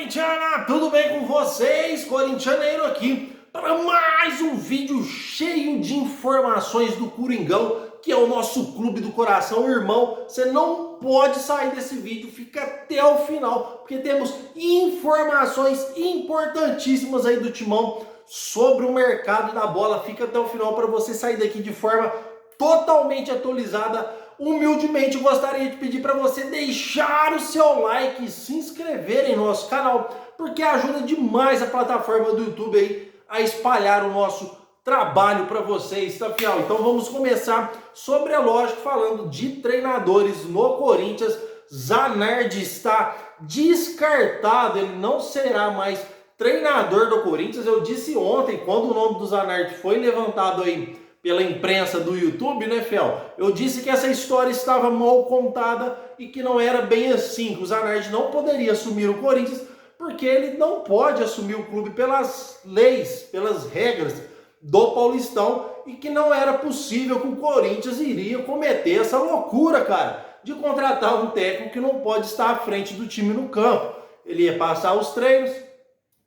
Corintiana, tudo bem com vocês? Corintianeiro aqui para mais um vídeo cheio de informações do Coringão, que é o nosso clube do coração, irmão. Você não pode sair desse vídeo, fica até o final, porque temos informações importantíssimas aí do Timão sobre o mercado da bola. Fica até o final para você sair daqui de forma totalmente atualizada. Humildemente gostaria de pedir para você deixar o seu like e se inscrever em nosso canal, porque ajuda demais a plataforma do YouTube aí a espalhar o nosso trabalho para vocês, tá, fiel? Então vamos começar sobre a lógica falando de treinadores no Corinthians. Zanardi está descartado, ele não será mais treinador do Corinthians. Eu disse ontem, quando o nome do Zanardi foi levantado aí pela imprensa do YouTube, né, fiel? Eu disse que essa história estava mal contada e que não era bem assim, que o Zanardi não poderia assumir o Corinthians, porque ele não pode assumir o clube pelas leis, pelas regras do Paulistão, e que não era possível que o Corinthians iria cometer essa loucura, cara, de contratar um técnico que não pode estar à frente do time no campo. Ele ia passar os treinos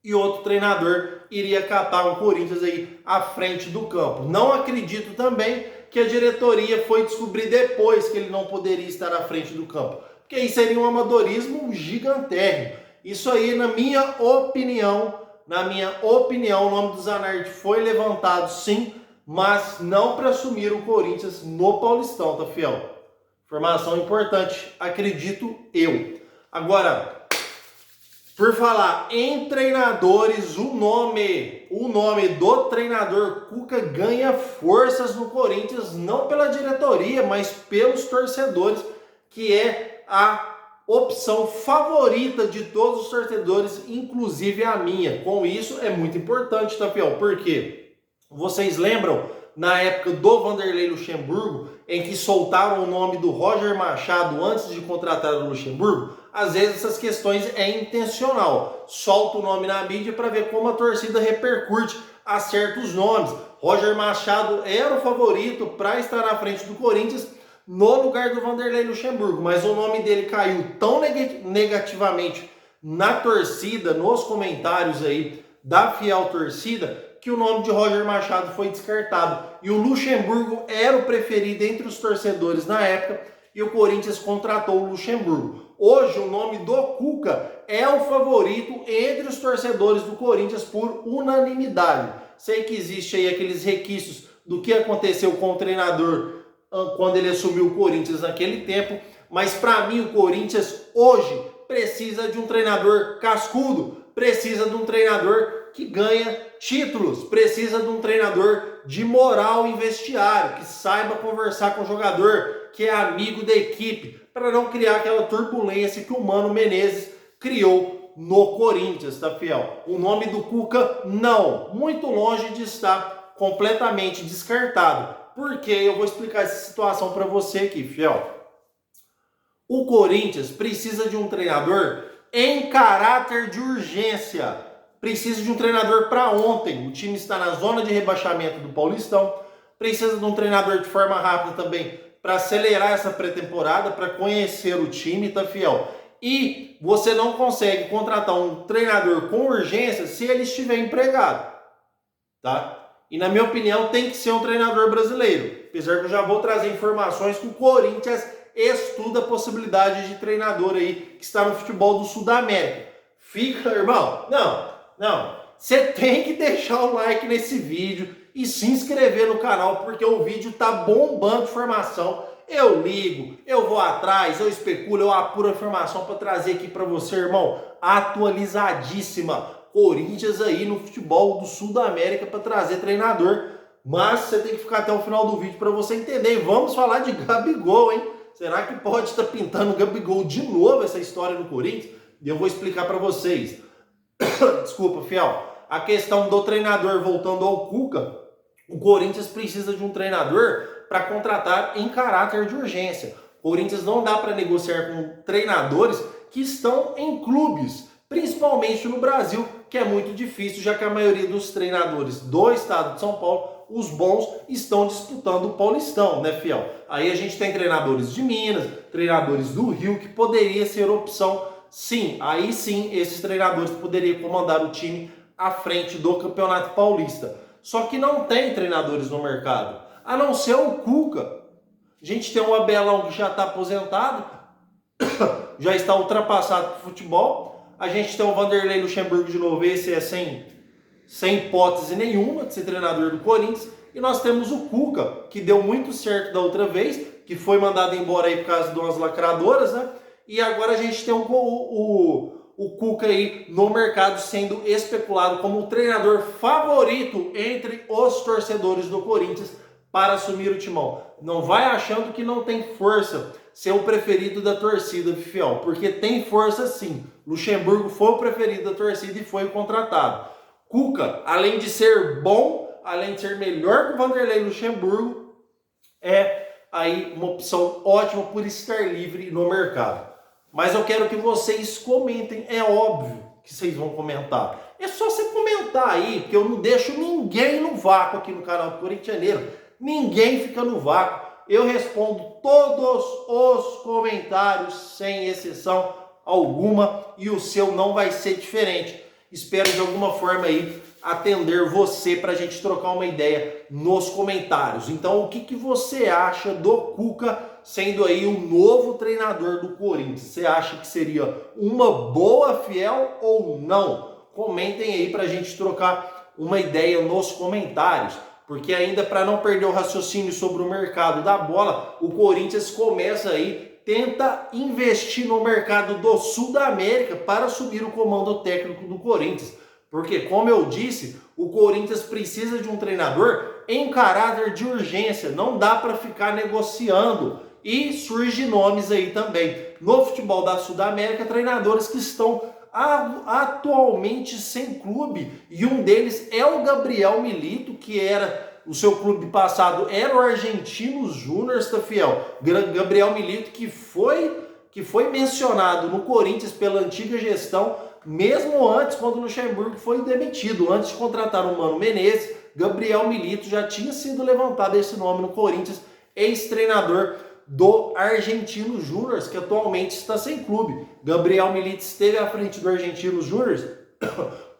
e outro treinador iria catar o Corinthians aí à frente do campo. Não acredito também que a diretoria foi descobrir depois que ele não poderia estar à frente do campo, porque aí seria um amadorismo gigantesco. Isso aí, na minha opinião, o nome do Zanardi foi levantado sim, mas não para assumir o Corinthians no Paulistão, tá, fiel? Informação importante, acredito eu. Agora, por falar em treinadores, o nome do treinador Cuca ganha forças no Corinthians, não pela diretoria, mas pelos torcedores, que é a opção favorita de todos os torcedores, inclusive a minha. Com isso, é muito importante, tá, fiel? Porque vocês lembram, na época do Vanderlei Luxemburgo, em que soltaram o nome do Roger Machado antes de contratar o Luxemburgo? Às vezes essas questões é intencional. Solta o nome na mídia para ver como a torcida repercute a certos nomes. Roger Machado era o favorito para estar na frente do Corinthians no lugar do Vanderlei Luxemburgo, mas o nome dele caiu tão negativamente na torcida, nos comentários aí da fiel torcida, que o nome de Roger Machado foi descartado. E o Luxemburgo era o preferido entre os torcedores na época, e o Corinthians contratou o Luxemburgo. Hoje o nome do Cuca é o favorito entre os torcedores do Corinthians por unanimidade. Sei que existe aí aqueles requisitos do que aconteceu com o treinador quando ele assumiu o Corinthians naquele tempo, mas para mim o Corinthians hoje precisa de um treinador cascudo, precisa de um treinador que ganha títulos, precisa de um treinador de moral em vestiário, que saiba conversar com o jogador, que é amigo da equipe, para não criar aquela turbulência que o Mano Menezes criou no Corinthians, tá, fiel? O nome do Cuca, não, muito longe de estar completamente descartado. Por quê? Eu vou explicar essa situação para você aqui, fiel. O Corinthians precisa de um treinador em caráter de urgência. Precisa de um treinador para ontem. O time está na zona de rebaixamento do Paulistão. Precisa de um treinador de forma rápida também para acelerar essa pré-temporada, para conhecer o time, tá, fiel? E você não consegue contratar um treinador com urgência se ele estiver empregado, tá? E na minha opinião tem que ser um treinador brasileiro. Apesar que eu já vou trazer informações que o Corinthians estuda a possibilidade de treinador aí que está no futebol do Sul da América. Fica, irmão, não. Você tem que deixar o like nesse vídeo e se inscrever no canal, porque o vídeo tá bombando de informação. Eu ligo, eu vou atrás, eu especulo, eu apuro a informação para trazer aqui para você, irmão, atualizadíssima. Corinthians aí no futebol do Sul da América para trazer treinador, mas você tem que ficar até o final do vídeo para você entender. E vamos falar de Gabigol, hein? Será que pode estar pintando o Gabigol de novo essa história no Corinthians? E eu vou explicar para vocês. Desculpa, fiel. A questão do treinador, voltando ao Cuca, o Corinthians precisa de um treinador para contratar em caráter de urgência. O Corinthians não dá para negociar com treinadores que estão em clubes, principalmente no Brasil, que é muito difícil, já que a maioria dos treinadores do estado de São Paulo, os bons, estão disputando o Paulistão, né, fiel? Aí a gente tem treinadores de Minas, treinadores do Rio, que poderia ser opção sim, aí sim esses treinadores poderiam comandar o time à frente do Campeonato Paulista. Só que não tem treinadores no mercado, a não ser o Cuca. A gente tem o Abelão que já está aposentado, já está ultrapassado para o futebol. A gente tem o Vanderlei Luxemburgo de novo, esse é sem hipótese nenhuma de ser treinador do Corinthians. E nós temos o Cuca, que deu muito certo da outra vez, que foi mandado embora aí por causa de umas lacradoras, né? E agora a gente tem o Cuca aí no mercado sendo especulado como o treinador favorito entre os torcedores do Corinthians para assumir o timão. Não vai achando que não tem força ser o preferido da torcida, fiel, porque tem força sim. Luxemburgo foi o preferido da torcida e foi contratado. Cuca, além de ser bom, além de ser melhor que o Vanderlei Luxemburgo, é aí uma opção ótima por estar livre no mercado. Mas eu quero que vocês comentem, é óbvio que vocês vão comentar. É só você comentar aí, porque eu não deixo ninguém no vácuo aqui no canal do Corintianeiro. Ninguém fica no vácuo. Eu respondo todos os comentários, sem exceção alguma, e o seu não vai ser diferente. Espero de alguma forma aí atender você para a gente trocar uma ideia nos comentários. Então, o que você acha do Cuca sendo aí o novo treinador do Corinthians? Você acha que seria uma boa, fiel, ou não? Comentem aí para a gente trocar uma ideia nos comentários. Porque ainda para não perder o raciocínio sobre o mercado da bola, o Corinthians começa aí, tenta investir no mercado do Sul da América para assumir o comando técnico do Corinthians. Porque, como eu disse, o Corinthians precisa de um treinador em caráter de urgência. Não dá para ficar negociando. E surgem nomes aí também. No futebol da Sul da América, treinadores que estão atualmente sem clube. E um deles é o Gabriel Milito, que era... O seu clube passado era o Argentinos Júnior, tá fiel? Gabriel Milito, que foi mencionado no Corinthians pela antiga gestão, mesmo antes, quando o Luxemburgo foi demitido. Antes de contratar o Mano Menezes, Gabriel Milito já tinha sido levantado esse nome no Corinthians, ex-treinador do Argentinos Júnior, que atualmente está sem clube. Gabriel Milito esteve à frente do Argentinos Júnior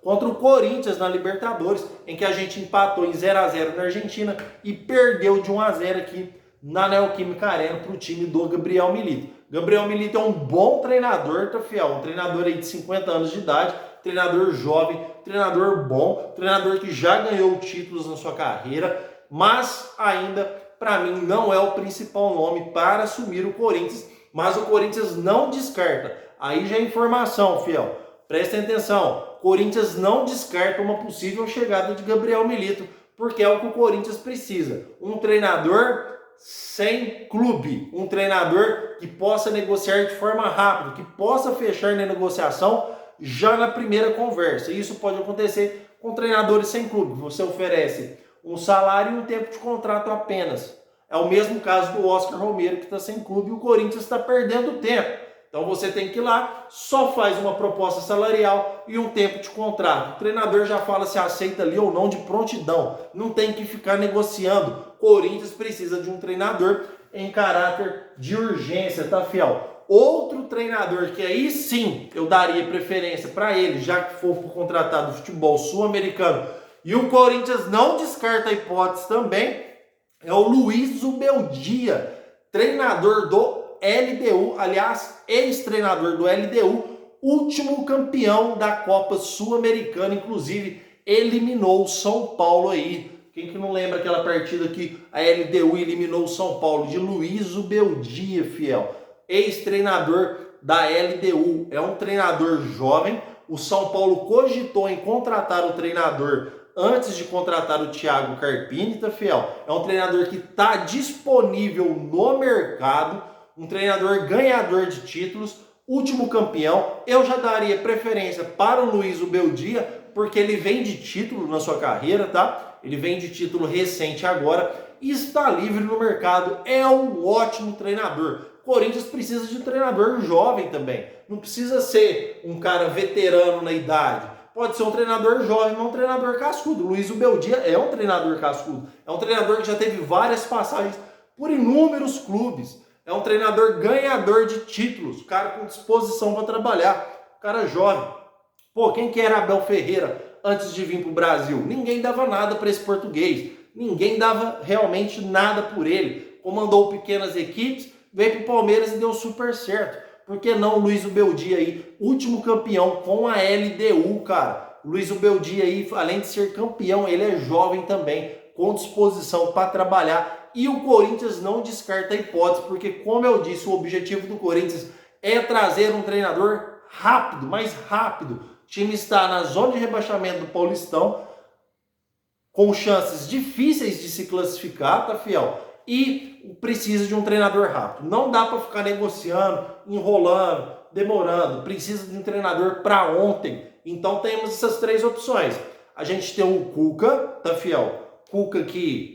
contra o Corinthians na Libertadores, em que a gente empatou em 0-0 na Argentina e perdeu de 1-0 aqui na Neoquímica Arena para o time do Gabriel Milito. Gabriel Milito é um bom treinador, tá fiel? Um treinador aí de 50 anos de idade, treinador jovem, treinador bom, treinador que já ganhou títulos na sua carreira, mas ainda, para mim, não é o principal nome para assumir o Corinthians, mas o Corinthians não descarta. Aí já é informação, fiel. Prestem atenção, Corinthians não descarta uma possível chegada de Gabriel Milito, porque é o que o Corinthians precisa. Um treinador sem clube, um treinador que possa negociar de forma rápida, que possa fechar na negociação já na primeira conversa. Isso pode acontecer com treinadores sem clube. Você oferece um salário e um tempo de contrato apenas. É o mesmo caso do Oscar Romero, que está sem clube, e o Corinthians está perdendo tempo. Então você tem que ir lá, só faz uma proposta salarial e um tempo de contrato. O treinador já fala se aceita ali ou não de prontidão. Não tem que ficar negociando. Corinthians precisa de um treinador em caráter de urgência, tá, fiel? Outro treinador que aí sim eu daria preferência para ele, já que for contratado do futebol sul-americano, e o Corinthians não descarta a hipótese também, é o Luiz Zubeldia, treinador do LDU, aliás, ex-treinador do LDU, último campeão da Copa Sul-Americana, inclusive eliminou o São Paulo aí. Quem que não lembra aquela partida que a LDU eliminou o São Paulo? De Luiz Zubeldia, fiel. Ex-treinador da LDU. É um treinador jovem. O São Paulo cogitou em contratar o treinador antes de contratar o Thiago Carpini, tá, fiel? É um treinador que está disponível no mercado. Um treinador ganhador de títulos, último campeão. Eu já daria preferência para o Luiz Zubeldia, porque ele vem de título na sua carreira, tá? Ele vem de título recente agora e está livre no mercado. É um ótimo treinador. Corinthians precisa de um treinador jovem também. Não precisa ser um cara veterano na idade. Pode ser um treinador jovem, mas um treinador cascudo. O Luiz Zubeldia é um treinador cascudo. É um treinador que já teve várias passagens por inúmeros clubes. É um treinador ganhador de títulos, cara com disposição para trabalhar, cara jovem. Pô, quem que era Abel Ferreira antes de vir para o Brasil? Ninguém dava nada para esse português. Ninguém dava realmente nada por ele. Comandou pequenas equipes, veio para o Palmeiras e deu super certo. Por que não o Luiz Ubeldi aí, último campeão com a LDU, cara? O Luiz Ubeldi aí, além de ser campeão, ele é jovem também, com disposição para trabalhar. E o Corinthians não descarta a hipótese, porque como eu disse, o objetivo do Corinthians é trazer um treinador rápido, mais rápido. O time está na zona de rebaixamento do Paulistão, com chances difíceis de se classificar, tá, fiel? E precisa de um treinador rápido. Não dá para ficar negociando, enrolando, demorando. Precisa de um treinador para ontem. Então temos essas três opções. A gente tem o Cuca, tá, fiel? Cuca que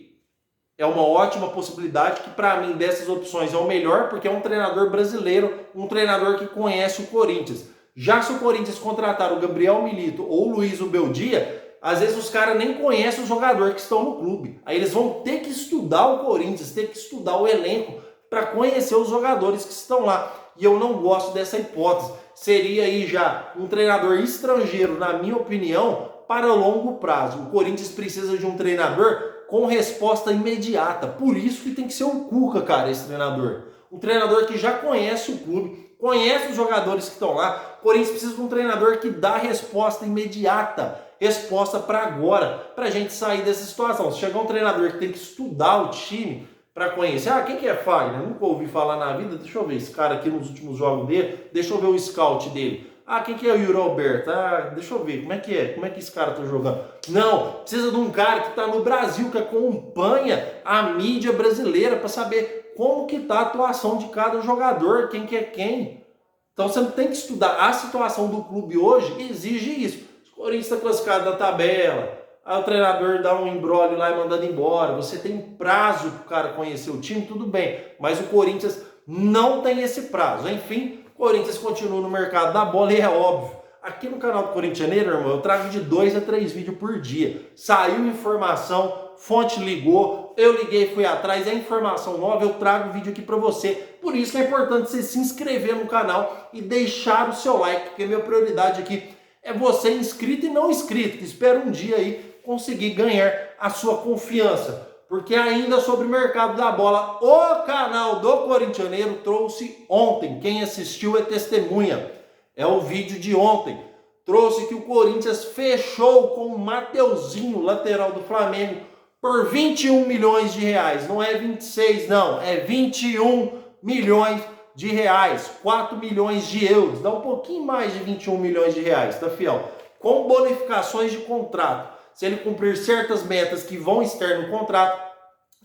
é uma ótima possibilidade, que para mim dessas opções é o melhor, porque é um treinador brasileiro, um treinador que conhece o Corinthians. Já se o Corinthians contratar o Gabriel Milito ou o Luiz Ubeldia, às vezes os caras nem conhecem os jogadores que estão no clube. Aí eles vão ter que estudar o Corinthians, ter que estudar o elenco para conhecer os jogadores que estão lá. E eu não gosto dessa hipótese. Seria aí já um treinador estrangeiro, na minha opinião, para longo prazo. O Corinthians precisa de um treinador com resposta imediata. Por isso que tem que ser o Cuca, cara, esse treinador. Um treinador que já conhece o clube, conhece os jogadores que estão lá. O Corinthians precisa de um treinador que dá resposta imediata, resposta para agora, para a gente sair dessa situação. Se chegar um treinador que tem que estudar o time para conhecer, quem que é Fagner? Nunca ouvi falar na vida, deixa eu ver esse cara aqui nos últimos jogos dele, deixa eu ver o scout dele. Quem que é o Yuri Alberto? Deixa eu ver, como é que esse cara tá jogando? Não, precisa de um cara que tá no Brasil, que acompanha a mídia brasileira para saber como que tá a atuação de cada jogador, quem que é quem. Então você tem que estudar. A situação do clube hoje exige isso. O Corinthians está classificado na tabela, aí o treinador dá um embrólio lá e manda embora, você tem prazo para o cara conhecer o time, tudo bem, mas o Corinthians não tem esse prazo. Enfim, o Corinthians continua no mercado da bola e é óbvio. Aqui no canal do Corintianeiro, irmão, eu trago de 2 a 3 vídeos por dia. Saiu informação, fonte ligou, eu liguei, fui atrás, é informação nova, eu trago vídeo aqui para você. Por isso que é importante você se inscrever no canal e deixar o seu like, porque a minha prioridade aqui é você inscrito e não inscrito, que espera um dia aí conseguir ganhar a sua confiança. Porque ainda sobre o mercado da bola, o canal do Corintianeiro trouxe ontem, quem assistiu é testemunha, é o vídeo de ontem, trouxe que o Corinthians fechou com o Mateuzinho, lateral do Flamengo, por 21 milhões de reais. Não é 26 não, é 21 milhões de reais, 4 milhões de euros, dá um pouquinho mais de 21 milhões de reais, tá, fiel? Com bonificações de contrato. Se ele cumprir certas metas que vão estar no contrato,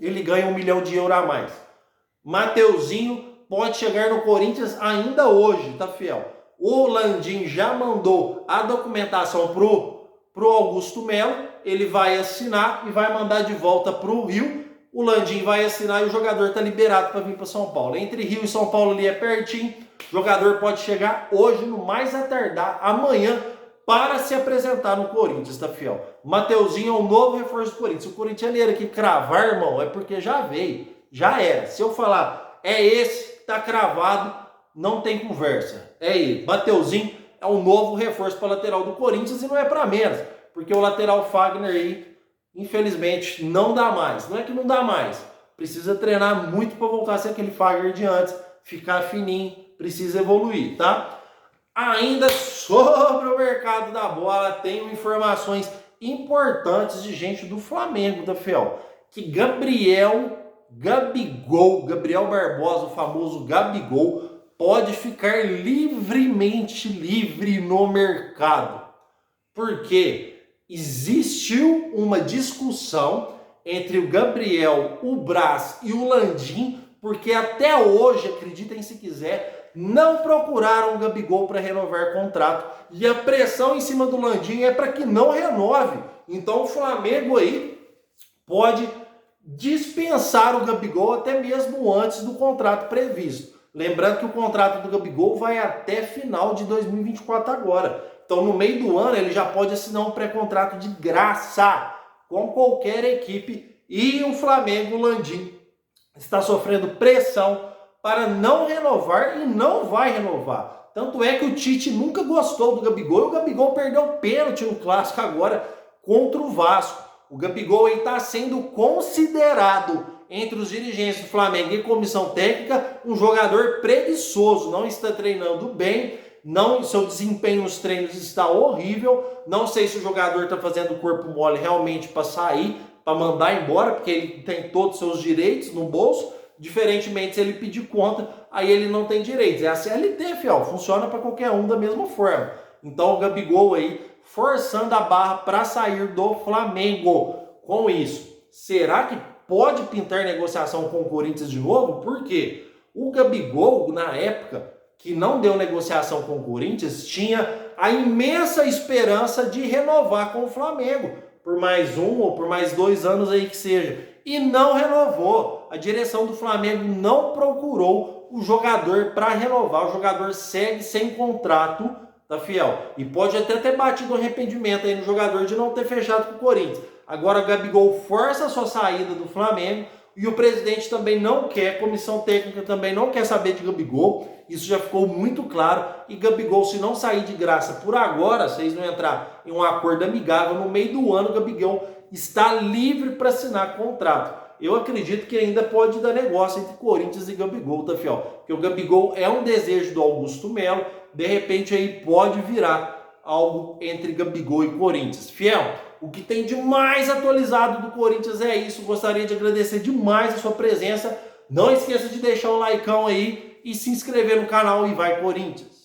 ele ganha 1 milhão de euros a mais. Mateuzinho pode chegar no Corinthians ainda hoje, tá, fiel? O Landim já mandou a documentação pro Augusto Melo, ele vai assinar e vai mandar de volta pro Rio. O Landim vai assinar e o jogador está liberado para vir para São Paulo. Entre Rio e São Paulo ali é pertinho. O jogador pode chegar hoje, no mais a tardar, amanhã, para se apresentar no Corinthians, tá, fiel? Mateuzinho é o novo reforço do Corinthians. O corintianeiro aqui cravar, irmão, é porque já veio, já era. Se eu falar, é esse, tá cravado, não tem conversa. É ele. Mateuzinho é o novo reforço para lateral do Corinthians e não é para menos, porque o lateral Fagner aí, infelizmente, não dá mais. Não é que não dá mais. Precisa treinar muito para voltar a ser aquele Fagner de antes, ficar fininho, precisa evoluir, tá? Ainda sobre o mercado da bola, tenho informações importantes de gente do Flamengo, da fiel. Que Gabriel Barbosa, o famoso Gabigol, pode ficar livremente livre no mercado. Por quê? Existiu uma discussão entre o Gabriel, o Braz e o Landim, porque até hoje, acreditem se quiser, não procuraram o Gabigol para renovar contrato. E a pressão em cima do Landim é para que não renove. Então o Flamengo aí pode dispensar o Gabigol até mesmo antes do contrato previsto. Lembrando que o contrato do Gabigol vai até final de 2024 agora. Então, no meio do ano, ele já pode assinar um pré-contrato de graça com qualquer equipe. E o Flamengo, o Landim, está sofrendo pressão para não renovar e não vai renovar. Tanto é que o Tite nunca gostou do Gabigol e o Gabigol perdeu o pênalti no clássico agora contra o Vasco. O Gabigol está sendo considerado entre os dirigentes do Flamengo e comissão técnica um jogador preguiçoso, não está treinando bem, seu desempenho nos treinos está horrível, não sei se o jogador está fazendo o corpo mole realmente para sair, para mandar embora, porque ele tem todos os seus direitos no bolso, diferentemente se ele pedir conta, aí ele não tem direitos. É a CLT, fiel, funciona para qualquer um da mesma forma. Então o Gabigol aí forçando a barra para sair do Flamengo. Com isso, será que pode pintar negociação com o Corinthians de novo? Por quê? O Gabigol, na época que não deu negociação com o Corinthians, tinha a imensa esperança de renovar com o Flamengo, por mais 1 ou por mais 2 anos aí que seja, e não renovou. A direção do Flamengo não procurou o jogador para renovar, o jogador segue sem contrato, tá, fiel? E pode até ter batido um arrependimento aí no jogador de não ter fechado com o Corinthians. Agora o Gabigol força a sua saída do Flamengo e o presidente também não quer, a comissão técnica também não quer saber de Gabigol. Isso já ficou muito claro. E Gabigol, se não sair de graça por agora, vocês não entrar em um acordo amigável, no meio do ano, Gabigol está livre para assinar contrato. Eu acredito que ainda pode dar negócio entre Corinthians e Gabigol, tá, fiel? Porque o Gabigol é um desejo do Augusto Melo, de repente aí pode virar algo entre Gabigol e Corinthians. Fiel, o que tem de mais atualizado do Corinthians é isso. Gostaria de agradecer demais a sua presença. Não esqueça de deixar o likeão aí e se inscrever no canal e vai Corinthians!